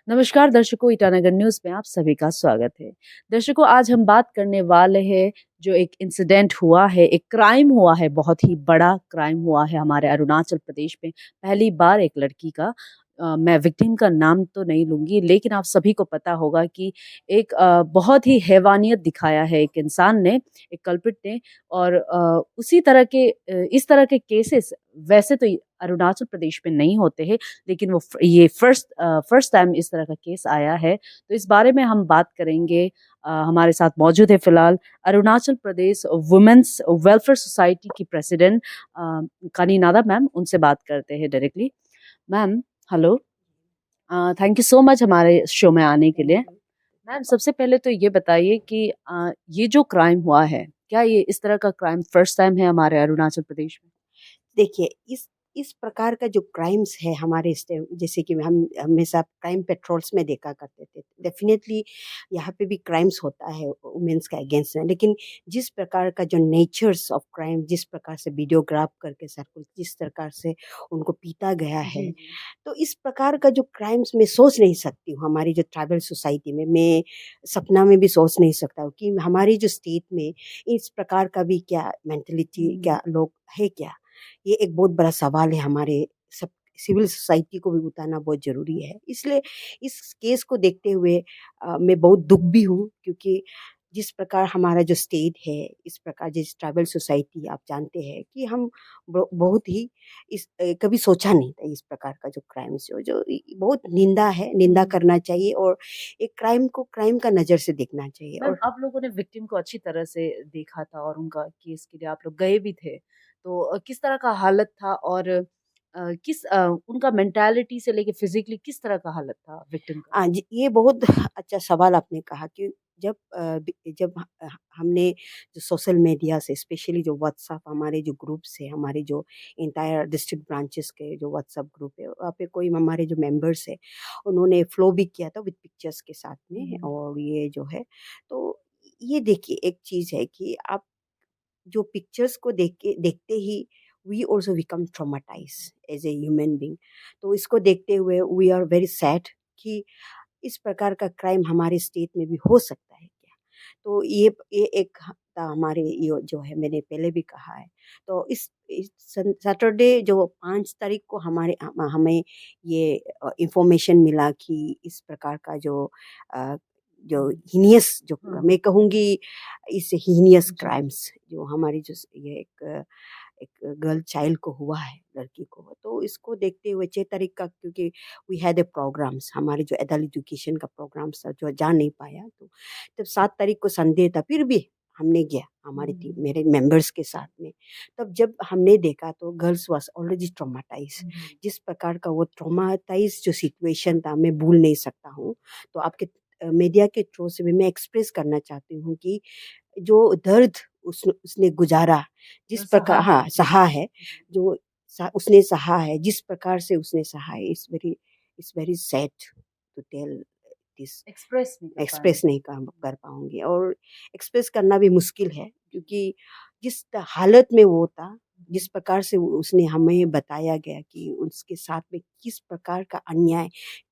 नमस्कार दर्शकों, ईटानगर न्यूज़ में आप सभी का स्वागत है। दर्शकों, आज हम बात करने वाले हैं जो एक इंसिडेंट हुआ है, एक क्राइम हुआ है, बहुत ही बड़ा क्राइम हुआ है हमारे अरुणाचल प्रदेश में। पहली बार एक लड़की का मैं विक्टिम का नाम तो नहीं लूँगी, लेकिन आप सभी को पता होगा कि एक बहुत ही हैवानियत दिखाया है एक इंसान ने, एक कल्प्रिट ने। और उसी तरह के इस तरह के केसेस वैसे तो अरुणाचल प्रदेश में नहीं होते हैं, लेकिन ये फर्स्ट टाइम इस तरह का केस आया है। तो इस बारे में हम बात करेंगे। हमारे साथ मौजूद है फिलहाल Arunachal Pradesh women's welfare society की प्रेसिडेंट कानी नादा मैम। उनसे बात करते हैं directly. Ma'am, hello. Thank you so much हमारे शो में आने के लिए। मैम, सबसे पहले तो ये बताइए कि ये जो क्राइम हुआ है, क्या ये इस तरह का क्राइम फर्स्ट टाइम है हमारे अरुणाचल प्रदेश में? देखिए, इस प्रकार का जो क्राइम्स है हमारे जैसे कि हम हमेशा क्राइम पेट्रोल्स में देखा करते थे। डेफिनेटली यहाँ पे भी क्राइम्स होता है वुमेन्स के अगेंस्ट में, लेकिन जिस प्रकार का जो नेचर्स ऑफ क्राइम, जिस प्रकार से वीडियोग्राफ करके सर्कुल, जिस प्रकार से उनको पीटा गया है, तो इस प्रकार का जो क्राइम्स मैं सोच नहीं सकती हूँ हमारी जो ट्राइबल सोसाइटी में। मैं सपना में भी सोच नहीं सकता हूँ कि हमारी जो स्टेट में इस प्रकार का भी क्या मेंटलिटी, क्या लोग है क्या। ये एक बहुत बड़ा सवाल है हमारे सब सिविल सोसाइटी को भी उठाना बहुत ज़रूरी है। इसलिए इस केस को देखते हुए मैं बहुत दुःख भी हूँ, क्योंकि जिस प्रकार हमारा जो स्टेट है, इस प्रकार जिस ट्राइबल सोसाइटी आप जानते हैं कि हम बहुत ही कभी सोचा नहीं था इस प्रकार का जो क्राइम्स जो बहुत निंदा है, निंदा करना चाहिए और एक क्राइम को क्राइम का नज़र से देखना चाहिए। मैम, और आप लोगों ने विक्टिम को अच्छी तरह से देखा था और उनका केस के लिए आप लोग गए भी थे। तो किस तरह का हालत था और उनका मेंटालिटी से लेके फिजिकली किस तरह का हालत था विक्टिम का? हाँ जी, ये बहुत अच्छा सवाल आपने कहा कि जब जब हमने जो सोशल मीडिया से, स्पेशली जो व्हाट्सएप हमारे जो ग्रुप्स है, हमारे जो इंटायर डिस्ट्रिक्ट ब्रांचेस के जो व्हाट्सएप ग्रुप है, वहाँ पे कोई हमारे जो मेंबर्स है, उन्होंने फ्लो भी किया था विद पिक्चर्स के साथ में। और ये जो है, तो ये देखिए एक चीज़ है कि आप जो पिक्चर्स को देखते ही we also become traumatize as a human being. तो इसको देखते हुए वी आर वेरी सैड कि इस प्रकार का क्राइम हमारे स्टेट में भी हो सकता है क्या। तो ये एक था हमारे, ये जो है मैंने पहले भी कहा है। तो इस सैटरडे जो 5 तारीख को हमें ये इंफॉर्मेशन मिला कि इस प्रकार का जो हीनियस, जो मैं कहूँगी इस हीनियस क्राइम्स जो हमारी जो ये एक गर्ल चाइल्ड को हुआ है, लड़की को। तो इसको देखते हुए 6 तारीख का, क्योंकि वी हैड ए प्रोग्राम्स, हमारे जो एडल्ट एजुकेशन का प्रोग्राम्स था जो जा नहीं पाया, तो तब 7 तारीख को संडे था, फिर भी हमने गया हमारी टीम, मेरे मेंबर्स के साथ में। तब जब हमने देखा तो गर्ल्स वाज ऑलरेडी ट्रॉमाटाइज। जिस प्रकार का वो ट्रॉमाटाइज जो सिचुएशन था, मैं भूल नहीं सकता हूँ। तो आपके मीडिया के थ्रू से भी मैं एक्सप्रेस करना चाहती हूँ कि जो दर्द उसने गुजारा, जिस प्रकार, हाँ, सहा है, जो उसने सहा है, जिस प्रकार से उसने सहा है, it's very sad to tell this. Express नहीं कर पाऊंगी, और एक्सप्रेस करना भी मुश्किल है, क्योंकि जिस हालत में वो था, जिस प्रकार से उसने हमें बताया गया कि उसके साथ में किस प्रकार का अन्याय,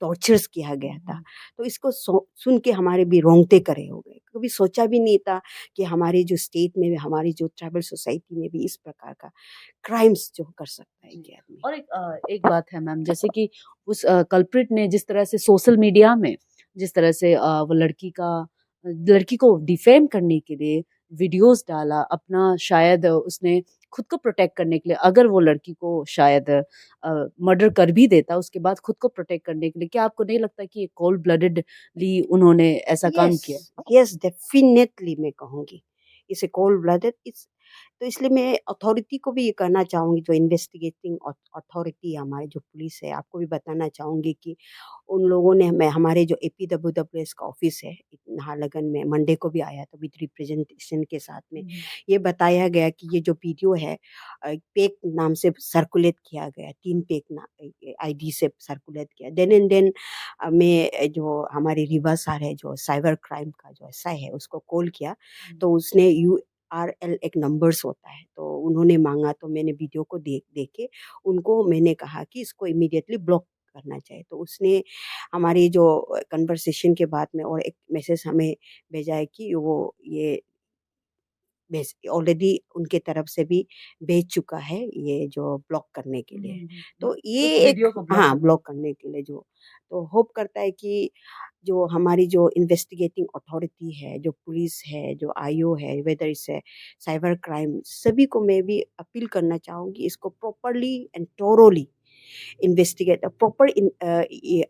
टॉर्चर्स किया गया था। तो इसको सुन के हमारे भी रोंगटे खड़े हो गए। कभी सोचा भी नहीं था कि हमारे जो स्टेट में, हमारी जो ट्राइबल सोसाइटी में भी इस प्रकार का क्राइम्स जो कर सकता है कि आदमी। और एक बात है मैम, जैसे कि उस कल्प्रिट ने जिस तरह से सोशल मीडिया में जिस तरह से वो लड़की को डिफेम करने के लिए वीडियोस डाला, अपना शायद उसने खुद को प्रोटेक्ट करने के लिए, अगर वो लड़की को शायद मर्डर कर भी देता उसके बाद खुद को प्रोटेक्ट करने के लिए, क्या आपको नहीं लगता कि ये कोल्ड ब्लडेडली उन्होंने ऐसा काम यस, किया? यस, डेफिनेटली मैं कहूँगी इसे कोल्ड ब्लडेड। इस तो इसलिए मैं अथॉरिटी को भी ये कहना चाहूँगी, जो इन्वेस्टिगेटिंग अथॉरिटी है, हमारी जो पुलिस है, आपको भी बताना चाहूँगी कि उन लोगों ने हमें, हमारे जो एपीडब्ल्यूडब्ल्यूएस का ऑफिस है नाहरलगुन में, मंडे को भी आया था विद रिप्रेजेंटेशन के साथ में। ये बताया गया कि ये जो वीडियो है पेक नाम से सर्कुलेट किया गया, 3 पेक आईडी से सर्कुलेट किया। देन एंड देन मैं जो हमारी रिवा सर है, जो साइबर क्राइम का जो एसआई है, उसको कॉल किया। तो उसने यूआरएल एक नंबर्स होता है, तो उन्होंने मांगा, तो मैंने वीडियो को देखे उनको मैंने कहा कि इसको इमीडिएटली ब्लॉक करना चाहिए। तो उसने हमारी जो कन्वर्सेशन के बाद में और एक मैसेज हमें भेजा है कि वो ये ऑलरेडी उनके तरफ से भी भेज चुका है ये जो ब्लॉक करने के लिए। तो ये उस एक वीडियो को ब्लॉक हाँ, करने ब्लॉक करने के लिए जो तो होप करता है कि जो हमारी जो इन्वेस्टिगेटिंग अथॉरिटी है, जो पुलिस है, जो आईओ है, वेदर इट्स है साइबर क्राइम, सभी को मैं भी अपील करना चाहूँगी इसको properly and thoroughly investigate proper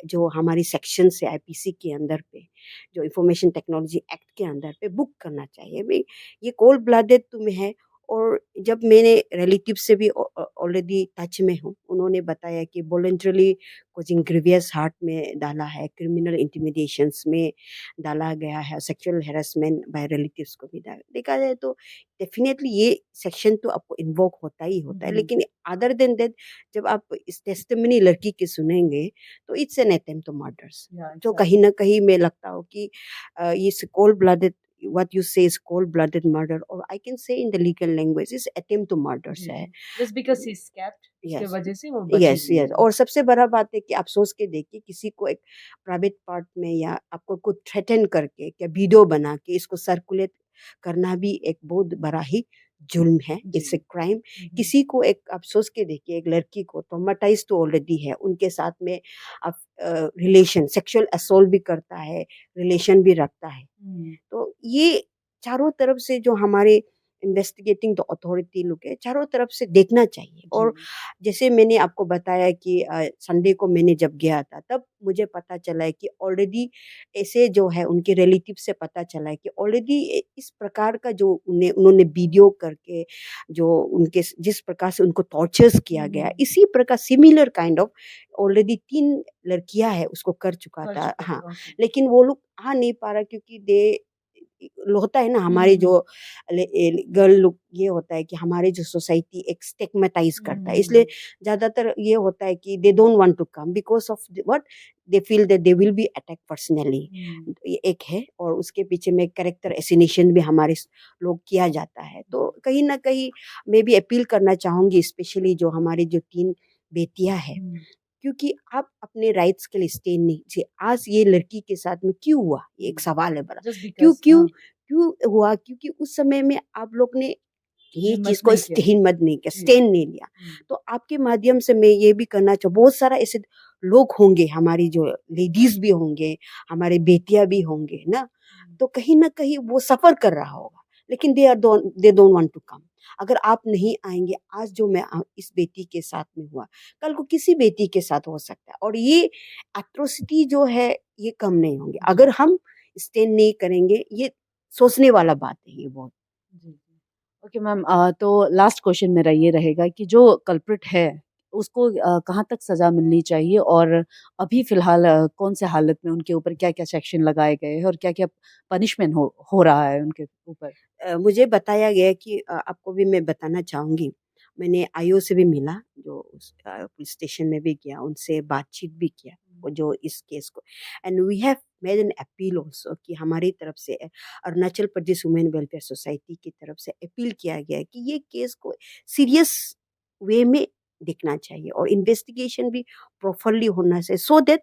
जो हमारी सेक्शन है आईपीसी के अंदर पे, जो इंफॉर्मेशन टेक्नोलॉजी एक्ट के अंदर पे बुक करना चाहिए भाई। ये कोल्ड ब्लडेड तुम्हें है। और जब मैंने रिलेटिव से भी ऑलरेडी टच में हूँ, उन्होंने बताया कि वॉलंटरली कुछ ग्रीवियस हार्ट में डाला है, क्रिमिनल इंटिमिडेशंस में डाला गया है, सेक्सुअल हैरेसमेंट बाय रिलेटिव्स को भी देखा जाए तो डेफिनेटली ये सेक्शन तो आपको इन्वोक होता ही होता है। लेकिन अदर देन दैट जब आप इस टेस्टिमनी लड़की की सुनेंगे तो it's an attempt to murders. जो कहीं ना कहीं मैं लगता हो कि इस cold blooded what you say is cold blooded murder, or I can say in the legal language is attempt to murders है। Just because he is kept इसके Yes, वजह से वो बची यस हुई यस। है। और सबसे बड़ा बात है कि आप सोच के देखिए किसी को एक प्राइवेट पार्ट में या आपको कुछ थ्रेटन करके या वीडियो बना के इसको सर्कुलेट करना भी एक बहुत बड़ा ही जुल्म है, इट्स ए क्राइम। किसी को एक आप सोच के देखिए एक लड़की को ट्रॉमेटाइज तो ऑलरेडी है, उनके साथ में आप रिलेशन सेक्सुअल असोल्ट भी करता है, रिलेशन भी रखता है। तो ये चारों तरफ से जो हमारे इन्वेस्टिगेटिंग द अथॉरिटी लोग है, चारों तरफ से देखना चाहिए। और जैसे मैंने आपको बताया कि संडे को मैंने जब गया था तब मुझे पता चला है कि ऑलरेडी ऐसे जो है उनके रिलेटिव से पता चला है कि ऑलरेडी इस प्रकार का जो उन्होंने वीडियो करके जो उनके जिस प्रकार से उनको टॉर्चर्स किया गया, इसी प्रकार सिमिलर काइंड ऑफ ऑलरेडी 3 लड़कियां है उसको कर चुका था। हाँ, लेकिन वो लोग आ नहीं पा रहा क्योंकि होता है ना हमारे जो गर्ल लोग, ये होता है कि हमारे जो सोसाइटी एक स्टिग्मेटाइज करता है, इसलिए ज्यादातर ये होता है कि they don't want to come because of what they feel that they will be attack personally. ये एक है। और उसके पीछे में कैरेक्टर एसिनेशन भी हमारे लोग किया जाता है। तो कहीं ना कहीं मैं भी अपील करना चाहूंगी स्पेशली जो हमारी जो 3 बेटियां हैं, क्योंकि आप अपने राइट्स के लिए स्टैंड नहीं थे। आज ये लड़की के साथ में क्यों हुआ, ये एक सवाल है बड़ा। क्यों क्यों क्यों हुआ? क्योंकि उस समय में आप लोग ने ये चीज को हिम्मत नहीं किया, स्टैंड नहीं लिया। तो आपके माध्यम से मैं ये भी करना चाहूँ, बहुत सारा ऐसे लोग होंगे, हमारी जो लेडीज भी होंगे, हमारे बेटियां भी होंगे ना, तो कहीं ना कहीं वो सफर कर रहा होगा, लेकिन they don't want to come. अगर आप नहीं आएंगे, आज जो मैं इस बेटी के साथ में हुआ, कल को किसी बेटी के साथ हो सकता है। और ये एट्रोसिटी जो है ये कम नहीं होंगे अगर हम स्टैंड नहीं करेंगे। ये सोचने वाला बात है ये बहुत। ओके मैम, तो लास्ट क्वेश्चन मेरा ये रहेगा कि जो कल्प्रिट है उसको कहाँ तक सजा मिलनी चाहिए, और अभी फिलहाल कौन से हालत में उनके ऊपर क्या क्या सेक्शन लगाए गए हैं और क्या क्या पनिशमेंट हो रहा है उनके ऊपर? मुझे बताया गया कि आपको भी मैं बताना चाहूँगी, मैंने आईओ से भी मिला, जो पुलिस स्टेशन में भी गया, उनसे बातचीत भी किया वो जो इस केस को। And we have made an appeal also कि हमारी तरफ से Arunachal Pradesh women welfare society की तरफ से अपील किया गया है कि ये केस को सीरियस वे में देखना चाहिए और इन्वेस्टिगेशन भी प्रॉपरली होना चाहिए, सो दैट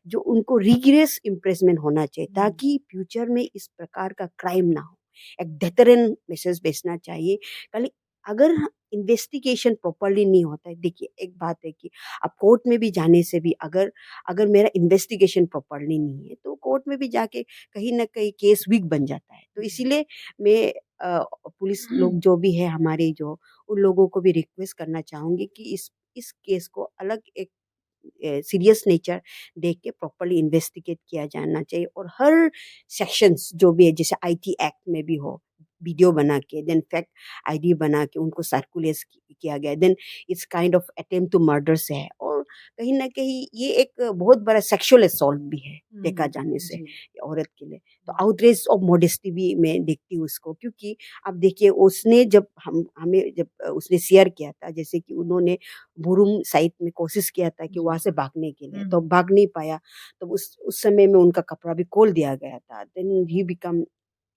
जो उनको रिग्रेस इम्प्रेसमेंट होना चाहिए ताकि फ्यूचर में इस प्रकार का क्राइम ना हो। एक डेटरेंट मैसेज भेजना चाहिए। कल अगर इन्वेस्टिगेशन प्रॉपरली नहीं होता है, देखिए एक बात है कि अब कोर्ट में भी जाने से भी अगर अगर मेरा इन्वेस्टिगेशन प्रॉपरली नहीं है तो कोर्ट में भी जाके कहीं ना कहीं केस वीक बन जाता है। तो इसीलिए मैं पुलिस लोग जो भी है हमारे, जो उन लोगों को भी रिक्वेस्ट करना चाहूँगी कि इस केस को अलग एक सीरियस नेचर देख के प्रॉपरली इन्वेस्टिगेट किया जाना चाहिए। और हर सेक्शंस जो भी है, जैसे आईटी एक्ट में भी हो, वीडियो बना के देन फैक्ट आईडी बना के उनको सर्कुलेट किया गया, then it's kind of attempt to murders है। और कहीं ना कहीं ये एक बहुत बड़ा सेक्सुअल असॉल्ट भी है देखा जाने से औरत के लिए। तो आउटरेज ऑफ मॉडेस्टी भी मैं देखती हूँ उसको, क्योंकि अब देखिए उसने जब हमें जब उसने शेयर किया था, जैसे कि उन्होंने बुरुम साइड में कोशिश किया था कि वहां से भागने के लिए, तो भाग नहीं पाया, तो उस समय में उनका कपड़ा भी खोल दिया गया था। Then he become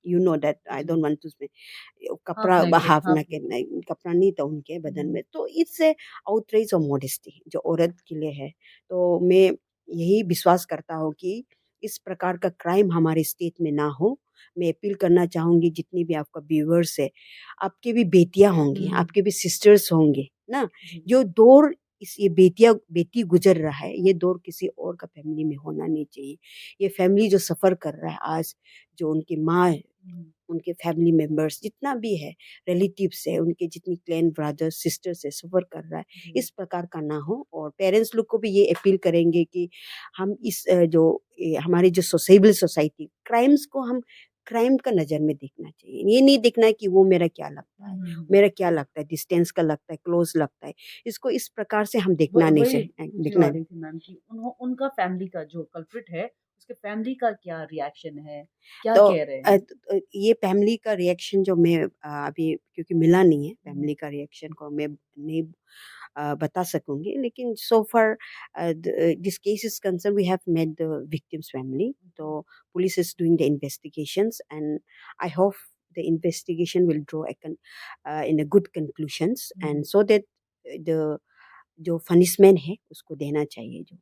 you know that I जी। डोंट वांट टू हाफ कपड़ा naked, half half naked naked. नहीं, कपड़ा नहीं था उनके बदन हुँ, में, तो it's a outrage of modesty जो औरत के लिए है। तो मैं यही विश्वास करता हूँ कि इस प्रकार का क्राइम हमारे स्टेट में ना हो। मैं अपील करना चाहूंगी जितनी भी आपका व्यूअर्स है, आपके भी बेटियां होंगी, हुँ, आपके भी सिस्टर्स होंगे ना, जी। जो दौर इस ये बेटी गुजर रहा है, ये दौर किसी और का फैमिली में होना नहीं चाहिए। ये फैमिली जो सफ़र कर रहा है आज, जो उनकी माँ है, हुँ, उनके फैमिली मेंबर्स जितना भी है, रिलेटिव्स है, उनके जितनी क्लैन ब्रदर्स सिस्टर्स है, सफ़र कर रहा है, जी। इस प्रकार का ना हो। और पेरेंट्स लोग को भी ये अपील करेंगे कि हम हमारी जो सिविल सोसाइटी क्राइम्स को हम क्राइम का नज़र में देखना चाहिए। ये नहीं देखना है कि वो मेरा क्या लगता हुँ, है, हुँ, हुँ। मेरा क्या लगता है, डिस्टेंस का लगता है, क्लोज़ लगता है। इसको इस प्रकार से हम व देखना नहीं वही चाहिए पूछने देखना। वाली थी मैम कि उनका फैमिली का जो कल्प्रिट है, उसके फैमिली का क्या रिएक्शन है? क्या तो कह रहे हैं? ये फैमिली का रिएक्शन जो मैं अभी क्योंकि मिला नहीं है, हुँ, फैमिली का रिएक्शन को मैं नहीं बता सकूंगी, लेकिन so far this case is concern we have met the victim's family. Okay. तो police is doing the investigations and I hope the investigation will draw in a good conclusions hmm, and so that the जो punishment है उसको देना चाहिए जो